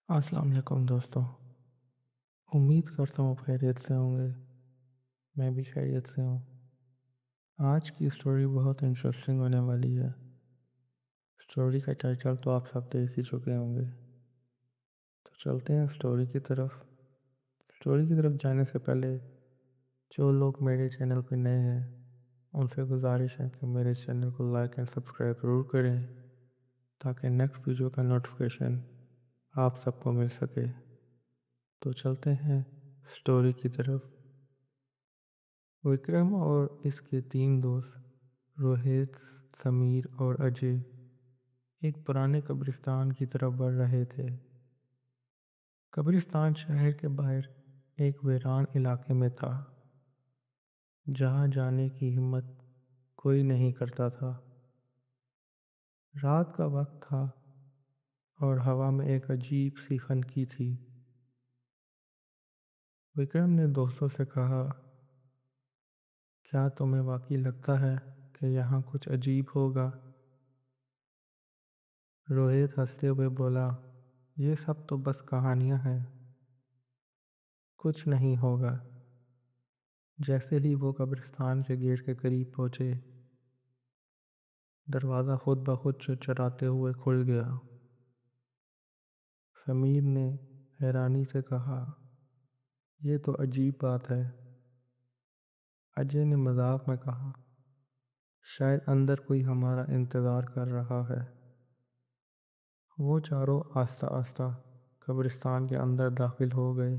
अस्सलाम वालेकुम दोस्तों। उम्मीद करता हूँ आप खैरियत से होंगे। मैं भी खैरियत से हूँ। आज की स्टोरी बहुत इंटरेस्टिंग होने वाली है। स्टोरी का टाइटल तो आप सब देख ही चुके होंगे। तो चलते हैं स्टोरी की तरफ। स्टोरी की तरफ जाने से पहले जो लोग मेरे चैनल पर नए हैं उनसे गुजारिश है कि मेरे चैनल को लाइक एंड सब्सक्राइब ज़रूर करें ताकि नेक्स्ट वीडियो का नोटिफिकेशन आप सबको मिल सके। तो चलते हैं स्टोरी की तरफ। विक्रम और इसके 3 दोस्त रोहित, समीर और अजय एक पुराने कब्रिस्तान की तरफ बढ़ रहे थे। कब्रिस्तान शहर के बाहर एक वीरान इलाके में था, जहां जाने की हिम्मत कोई नहीं करता था। रात का वक्त था और हवा में एक अजीब सी खनकी थी। विक्रम ने दोस्तों से कहा, क्या तुम्हें वाकई लगता है कि यहाँ कुछ अजीब होगा? रोहित हंसते हुए बोला, ये सब तो बस कहानियां हैं, कुछ नहीं होगा। जैसे ही वो कब्रिस्तान के गेट के करीब पहुंचे, दरवाज़ा खुद ब खुद चरचराते हुए खुल गया। समीर ने हैरानी से कहा, ये तो अजीब बात है। अजय ने मजाक में कहा, शायद अंदर कोई हमारा इंतज़ार कर रहा है। वो चारों आस्ता आस्ता कब्रिस्तान के अंदर दाखिल हो गए।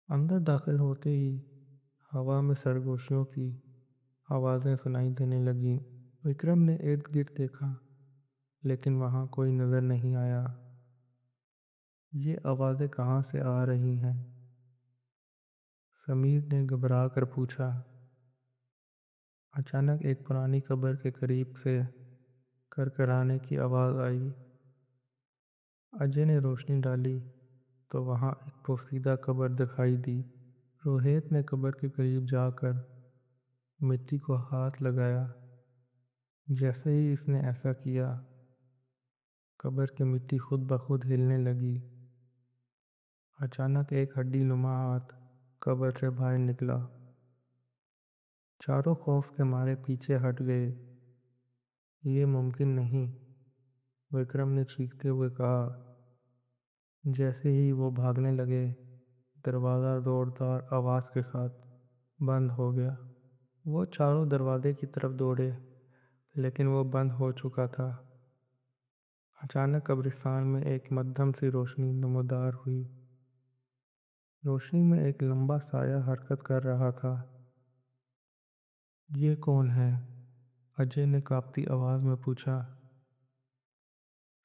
अंदर दाखिल होते ही हवा में सरगोशियों की आवाज़ें सुनाई देने लगीं। विक्रम ने इर्द गिर्द देखा, लेकिन वहाँ कोई नज़र नहीं आया। ये आवाज़ें कहाँ से आ रही हैं? समीर ने घबरा कर पूछा। अचानक एक पुरानी कब्र के करीब से करकराने की आवाज़ आई। अजय ने रोशनी डाली तो वहाँ एक पोशीदा कब्र दिखाई दी। रोहित ने कब्र के करीब जाकर मिट्टी को हाथ लगाया। जैसे ही इसने ऐसा किया, कब्र की मिट्टी खुद ब खुद हिलने लगी। अचानक एक हड्डी नुमा हाथ कब्र से बाहर निकला। चारों खौफ के मारे पीछे हट गए। ये मुमकिन नहीं, विक्रम ने चीखते हुए कहा। जैसे ही वो भागने लगे, दरवाज़ा जोरदार आवाज़ के साथ बंद हो गया। वो चारों दरवाजे की तरफ दौड़े, लेकिन वो बंद हो चुका था। अचानक कब्रिस्तान में एक मध्यम सी रोशनी नमूदार हुई। रोशनी में एक लंबा साया हरकत कर रहा था। ये कौन है? अजय ने कांपती आवाज़ में पूछा।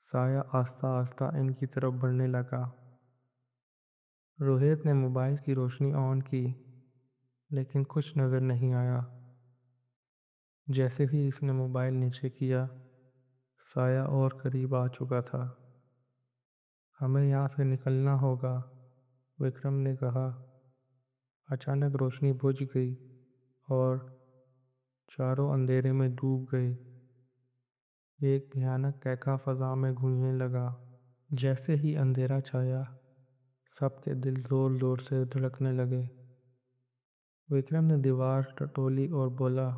साया आस्ता आस्ता इनकी तरफ बढ़ने लगा। रोहित ने मोबाइल की रोशनी ऑन की, लेकिन कुछ नज़र नहीं आया। जैसे ही इसने मोबाइल नीचे किया, साया और करीब आ चुका था। हमें यहाँ से निकलना होगा, विक्रम ने कहा। अचानक रोशनी बुझ गई और चारों अंधेरे में डूब गए। एक भयानक कैका फजा में गूंजने लगा। जैसे ही अंधेरा छाया, सबके दिल जोर जोर से धड़कने लगे। विक्रम ने दीवार टटोली और बोला,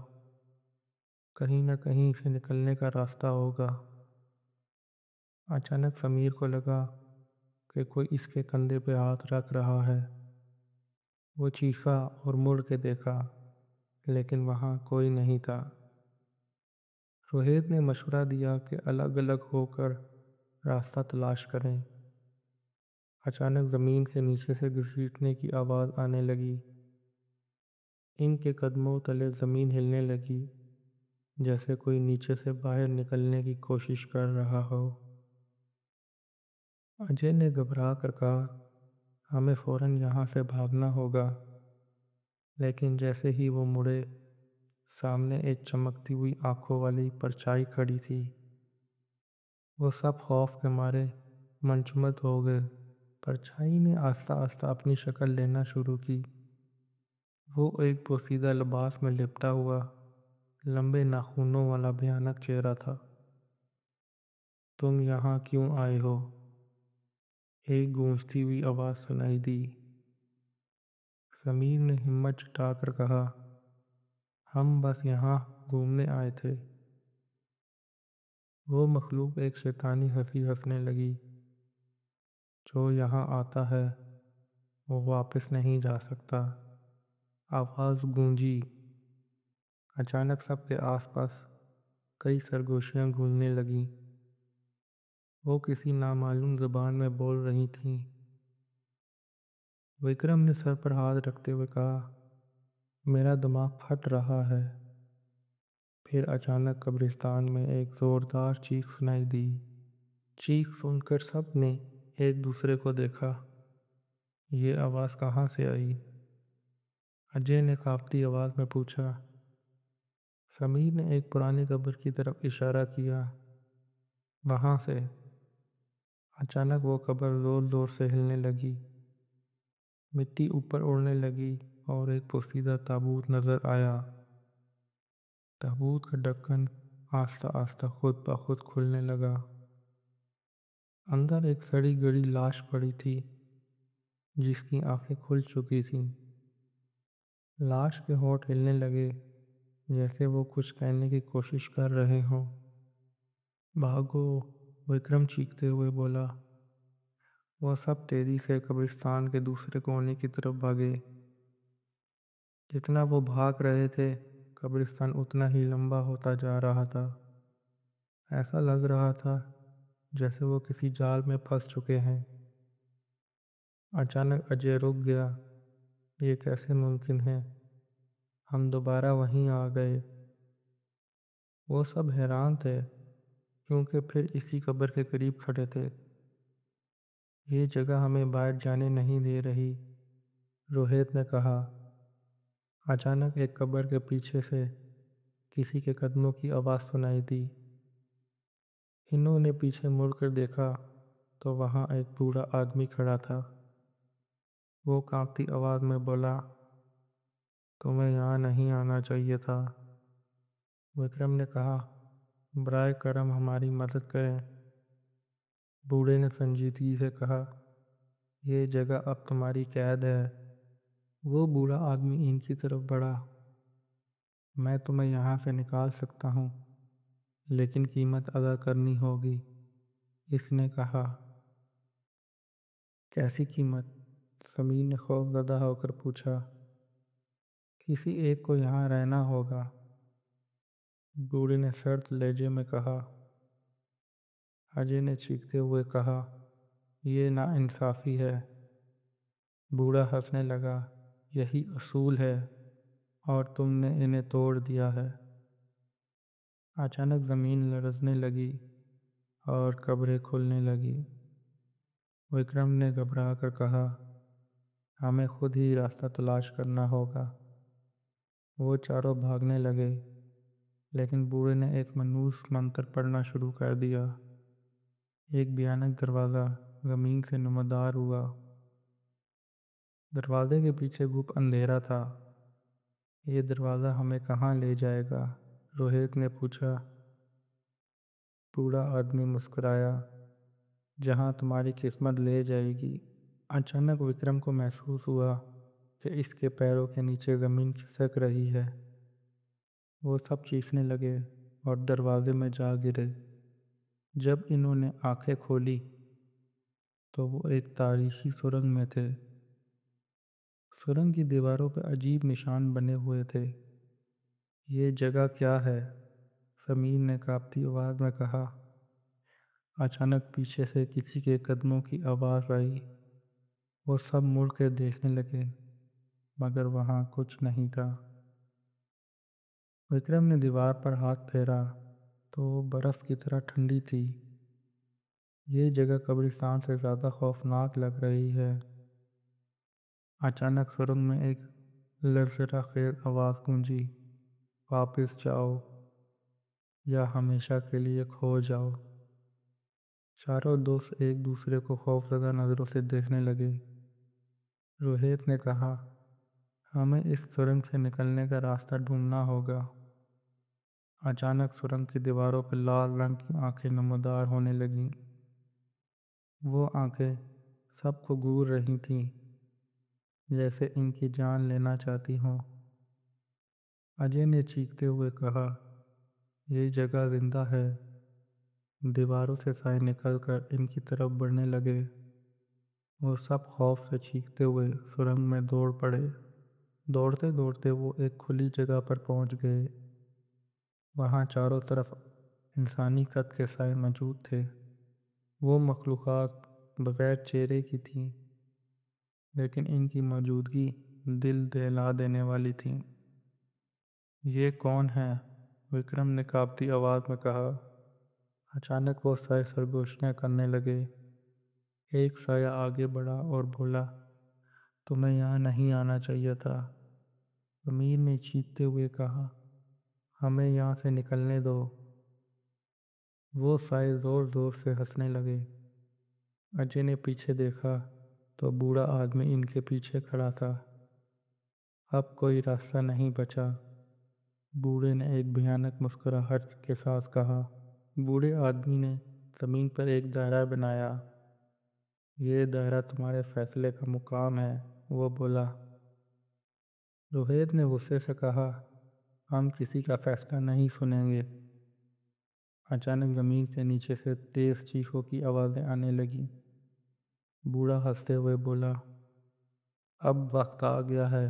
कहीं न कहीं से निकलने का रास्ता होगा। अचानक समीर को लगा कि कोई इसके कंधे पे हाथ रख रहा है। वो चीखा और मुड़ के देखा, लेकिन वहाँ कोई नहीं था। रोहित ने मशवरा दिया कि अलग अलग होकर रास्ता तलाश करें। अचानक ज़मीन के नीचे से घसीटने की आवाज़ आने लगी। इनके कदमों तले ज़मीन हिलने लगी, जैसे कोई नीचे से बाहर निकलने की कोशिश कर रहा हो। अजय ने घबरा कर कहा, हमें फ़ौरन यहाँ से भागना होगा। लेकिन जैसे ही वो मुड़े, सामने एक चमकती हुई आंखों वाली परछाई खड़ी थी। वो सब खौफ के मारे मंचमत हो गए। परछाई ने आस्ता आस्ता अपनी शक्ल लेना शुरू की। वो एक पोशीदा लिबास में लिपटा हुआ, लंबे नाखूनों वाला भयानक चेहरा था। तुम यहाँ क्यों आए हो? एक गूंजती हुई आवाज़ सुनाई दी। समीर ने हिम्मत जुटाकर कहा, हम बस यहाँ घूमने आए थे। वो मखलूक एक शैतानी हंसी हंसने लगी। जो यहाँ आता है वो वापस नहीं जा सकता। आवाज़ गूंजी। अचानक सबके आसपास कई सरगोशियाँ गूंजने लगीं। वो किसी नामालूम ज़बान में बोल रही थीं। विक्रम ने सर पर हाथ रखते हुए कहा, मेरा दिमाग फट रहा है। फिर अचानक कब्रिस्तान में एक ज़ोरदार चीख सुनाई दी। चीख सुनकर सब ने एक दूसरे को देखा। ये आवाज़ कहाँ से आई? अजय ने कांपती आवाज़ में पूछा। समीर ने एक पुरानी कब्र की तरफ इशारा किया। वहाँ से। अचानक वो कब्र जोर जोर से हिलने लगी। मिट्टी ऊपर उड़ने लगी और एक पोशीदा ताबूत नजर आया। ताबूत का ढक्कन आस्ता आस्ता खुद ब खुद खुलने लगा। अंदर एक सड़ी गली लाश पड़ी थी जिसकी आंखें खुल चुकी थीं। लाश के होंठ हिलने लगे जैसे वो कुछ कहने की कोशिश कर रहे हों। भागो, विक्रम चीखते हुए बोला। वह सब तेजी से कब्रिस्तान के दूसरे कोने की तरफ भागे। जितना वो भाग रहे थे कब्रिस्तान उतना ही लंबा होता जा रहा था। ऐसा लग रहा था जैसे वो किसी जाल में फंस चुके हैं। अचानक अजय रुक गया। ये कैसे मुमकिन है? हम दोबारा वहीं आ गए। वो सब हैरान थे क्योंकि फिर इसी कब्र के करीब खड़े थे। ये जगह हमें बाहर जाने नहीं दे रही, रोहित ने कहा। अचानक एक कब्र के पीछे से किसी के कदमों की आवाज़ सुनाई दी। इन्होंने पीछे मुड़कर देखा तो वहाँ एक बूढ़ा आदमी खड़ा था। वो कांपती आवाज़ में बोला, तुम्हें यहाँ नहीं आना चाहिए था। विक्रम ने कहा, बराए करम हमारी मदद करें। बूढ़े ने संजीदगी से कहा, यह जगह अब तुम्हारी कैद है। वो बूढ़ा आदमी इनकी तरफ बढ़ा। मैं तुम्हें यहाँ से निकाल सकता हूँ, लेकिन कीमत अदा करनी होगी, इसने कहा। कैसी कीमत? समीर ने खौफज़दा होकर पूछा। किसी एक को यहाँ रहना होगा, बूढ़े ने सर्द लहजे में कहा। अजय ने चीखते हुए कहा, यह नाइंसाफ़ी है। बूढ़ा हंसने लगा, यही असूल है और तुमने इन्हें तोड़ दिया है। अचानक ज़मीन लरज़ने लगी और कब्रें खुलने लगी। विक्रम ने घबरा कर कहा, हमें खुद ही रास्ता तलाश करना होगा। वो चारों भागने लगे, लेकिन बूढ़े ने एक मनहूस मंत्र पढ़ना शुरू कर दिया। एक भयानक दरवाज़ा ज़मीन से नमदार हुआ। दरवाजे के पीछे गुप्त अंधेरा था। ये दरवाज़ा हमें कहाँ ले जाएगा? रोहित ने पूछा। बूढ़ा आदमी मुस्कुराया, जहाँ तुम्हारी किस्मत ले जाएगी। अचानक विक्रम को महसूस हुआ कि इसके पैरों के नीचे ज़मीन खिसक रही है। वो सब चीखने लगे और दरवाजे में जा गिरे। जब इन्होंने आंखें खोली तो वो एक तारीखी सुरंग में थे। सुरंग की दीवारों पर अजीब निशान बने हुए थे। ये जगह क्या है? समीर ने कांपती आवाज़ में कहा। अचानक पीछे से किसी के कदमों की आवाज़ आई। वो सब मुड़ के देखने लगे, मगर वहाँ कुछ नहीं था। विक्रम ने दीवार पर हाथ फेरा तो वो बर्फ़ की तरह ठंडी थी। ये जगह कब्रिस्तान से ज़्यादा खौफनाक लग रही है। अचानक सुरंग में एक लरज़राखेज़ आवाज़ गूंजी, वापस जाओ या हमेशा के लिए खो जाओ। चारों दोस्त एक दूसरे को खौफज़दा नज़रों से देखने लगे। रोहित ने कहा, हमें इस सुरंग से निकलने का रास्ता ढूंढना होगा। अचानक सुरंग की दीवारों पर लाल रंग की आंखें नमदार होने लगीं। वो आंखें सबको घूर रही थीं, जैसे इनकी जान लेना चाहती हों। अजय ने चीखते हुए कहा, ये जगह जिंदा है। दीवारों से साए निकलकर इनकी तरफ बढ़ने लगे। वो सब खौफ से चीखते हुए सुरंग में दौड़ पड़े। दौड़ते दौड़ते वो एक खुली जगह पर पहुंच गए। वहां चारों तरफ इंसानी कद के साए मौजूद थे। वो मखलूक़ात बगैर चेहरे की थीं, लेकिन इनकी मौजूदगी दिल दहला देने वाली थी। ये कौन है? विक्रम ने कांपती आवाज़ में कहा। अचानक वो साए सरगोशियाँ करने लगे। एक साया आगे बढ़ा और बोला, तुम्हें यहाँ नहीं आना चाहिए था। अमीर ने चीखते हुए कहा, हमें यहाँ से निकलने दो। वो साए ज़ोर ज़ोर से हंसने लगे। अजय ने पीछे देखा तो बूढ़ा आदमी इनके पीछे खड़ा था। अब कोई रास्ता नहीं बचा। बूढ़े ने एक भयानक मुस्कुराहट के साथ कहा। बूढ़े आदमी ने ज़मीन पर एक दायरा बनाया। ये दायरा तुम्हारे फैसले का मुकाम है, वो बोला। रोहित ने गुस्से से कहा, हम किसी का फैसला नहीं सुनेंगे। अचानक ज़मीन के नीचे से तेज़ चीखों की आवाज़ें आने लगीं। बूढ़ा हंसते हुए बोला, अब वक्त आ गया है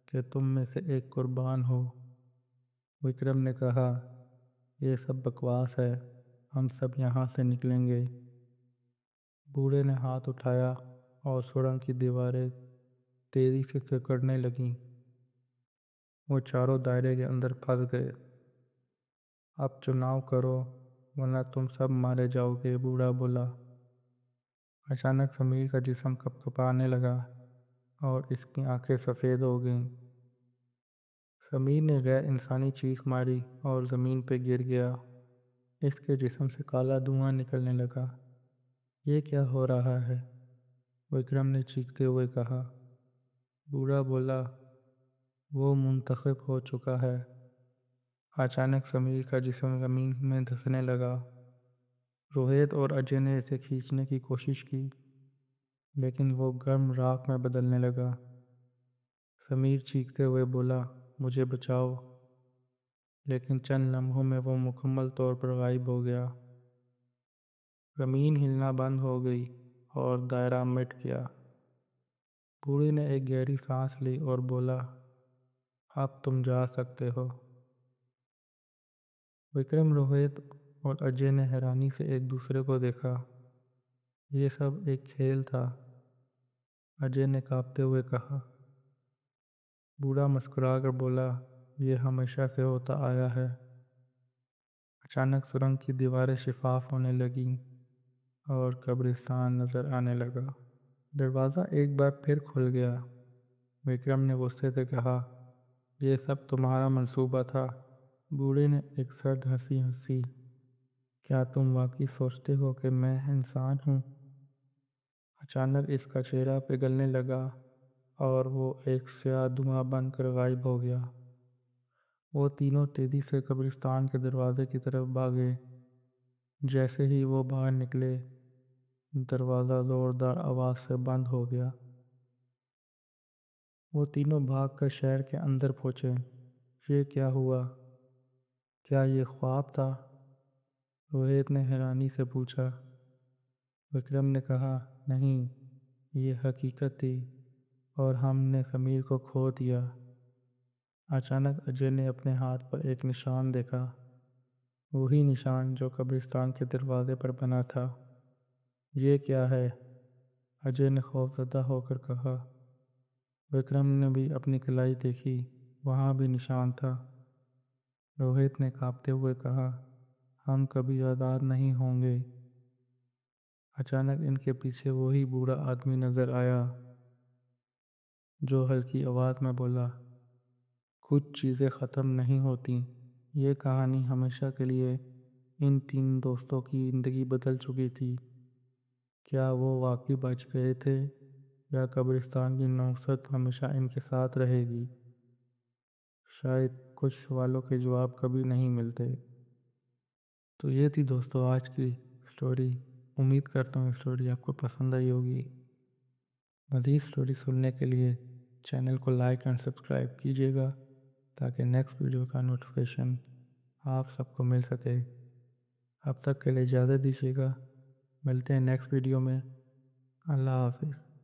कि तुम में से एक कुर्बान हो। विक्रम ने कहा, ये सब बकवास है, हम सब यहाँ से निकलेंगे। बूढ़े ने हाथ उठाया और सुरंग की दीवारें तेजी से सिकुड़ने लगीं। वो चारों दायरे के अंदर फंस गए। अब चुनाव करो, वरना तुम सब मारे जाओगे, बूढ़ा बोला। अचानक समीर का जिस्म कँपकँपाने लगा और इसकी आंखें सफ़ेद हो गईं। समीर ने गैर इंसानी चीख मारी और ज़मीन पर गिर गया। इसके जिस्म से काला धुआं निकलने लगा। ये क्या हो रहा है? विक्रम ने चीखते हुए कहा। बूढ़ा बोला, वो मुंतखब हो चुका है। अचानक समीर का जिस्म ज़मीन में धंसने लगा। रोहित और अजय ने इसे खींचने की कोशिश की, लेकिन वो गर्म राख में बदलने लगा। समीर चीखते हुए बोला, मुझे बचाओ, लेकिन चंद लम्हों में वो मुकम्मल तौर पर गायब हो गया। ज़मीन हिलना बंद हो गई और दायरा मिट गया। बूढ़े ने एक गहरी सांस ली और बोला, अब तुम जा सकते हो। विक्रम, रोहित और अजय ने हैरानी से एक दूसरे को देखा। ये सब एक खेल था, अजय ने कांपते हुए कहा। बूढ़ा मुस्कुरा कर बोला, ये हमेशा से होता आया है। अचानक सुरंग की दीवारें शिफाफ होने लगीं और कब्रिस्तान नज़र आने लगा। दरवाज़ा एक बार फिर खुल गया। विक्रम ने गुस्से से कहा, यह सब तुम्हारा मंसूबा था। बूढ़े ने एक सर्द हंसी हंसी। क्या तुम वाकई सोचते हो कि मैं इंसान हूँ? अचानक इसका चेहरा पिघलने लगा और वो एक स्याह धुआं बनकर गायब हो गया। वो तीनों तेजी से कब्रिस्तान के दरवाजे की तरफ भागे। जैसे ही वो बाहर निकले, दरवाज़ा ज़ोरदार आवाज़ से बंद हो गया। वो तीनों भागकर शहर के अंदर पहुँचे। ये क्या हुआ? क्या ये ख्वाब था? रोहित ने हैरानी से पूछा। विक्रम ने कहा, नहीं, ये हकीकत थी और हमने समीर को खो दिया। अचानक अजय ने अपने हाथ पर एक निशान देखा, वही निशान जो कब्रिस्तान के दरवाजे पर बना था। ये क्या है? अजय ने खौफज़दा होकर कहा। विक्रम ने भी अपनी कलाई देखी, वहाँ भी निशान था। रोहित ने कांपते हुए कहा, हम कभी आज़ाद नहीं होंगे। अचानक इनके पीछे वही बूढ़ा आदमी नज़र आया, जो हल्की आवाज़ में बोला, कुछ चीज़ें ख़त्म नहीं होती। ये कहानी हमेशा के लिए इन तीन दोस्तों की ज़िंदगी बदल चुकी थी। क्या वो वाकई बच गए थे, या कब्रिस्तान की नौसत हमेशा इनके साथ रहेगी? शायद कुछ सवालों के जवाब कभी नहीं मिलते। तो ये थी दोस्तों आज की स्टोरी। उम्मीद करता हूँ स्टोरी आपको पसंद आई होगी। मज़ीद स्टोरी सुनने के लिए चैनल को लाइक एंड सब्सक्राइब कीजिएगा ताकि नेक्स्ट वीडियो का नोटिफिकेशन आप सबको मिल सके। अब तक के लिए इजाज़त दीजिएगा। मिलते हैं नेक्स्ट वीडियो में। अल्लाह हाफ़िज़।